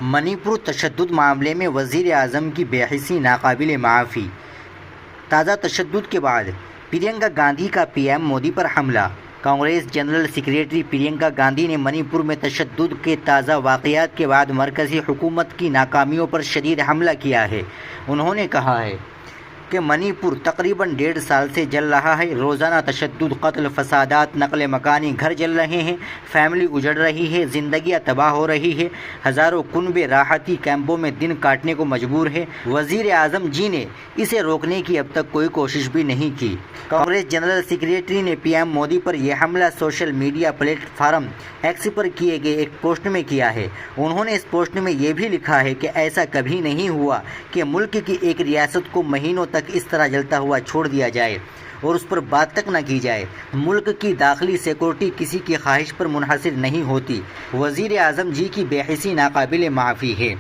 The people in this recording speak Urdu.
منی پور تشدد معاملے میں وزیر اعظم کی بے حسی ناقابل معافی۔ تازہ تشدد کے بعد پرینکا گاندھی کا پی ایم مودی پر حملہ۔ کانگریس جنرل سیکریٹری پرینکا گاندھی نے منی پور میں تشدد کے تازہ واقعات کے بعد مرکزی حکومت کی ناکامیوں پر شدید حملہ کیا ہے۔ انہوں نے کہا ہے کہ منی پور تقریباً 1.5 سال سے جل رہا ہے۔ روزانہ تشدد، قتل، فسادات، نقل مکانی، گھر جل رہے ہیں، فیملی اجڑ رہی ہے، زندگیاں تباہ ہو رہی ہے، ہزاروں کنبے راحتی کیمپوں میں دن کاٹنے کو مجبور ہے۔ وزیر اعظم جی نے اسے روکنے کی اب تک کوئی کوشش بھی نہیں کی۔ کانگریس جنرل سیکریٹری نے پی ایم مودی پر یہ حملہ social media platform X پر کیے گئے ایک پوسٹ میں کیا ہے۔ انہوں نے اس پوسٹ میں یہ بھی لکھا ہے کہ ایسا کبھی نہیں ہوا کہ ملک کی ایک ریاست کو مہینوں تک اس طرح جلتا ہوا چھوڑ دیا جائے اور اس پر بات تک نہ کی جائے۔ ملک کی داخلی سیکورٹی کسی کی خواہش پر منحصر نہیں ہوتی۔ وزیر اعظم جی کی بے حسی ناقابل معافی ہے۔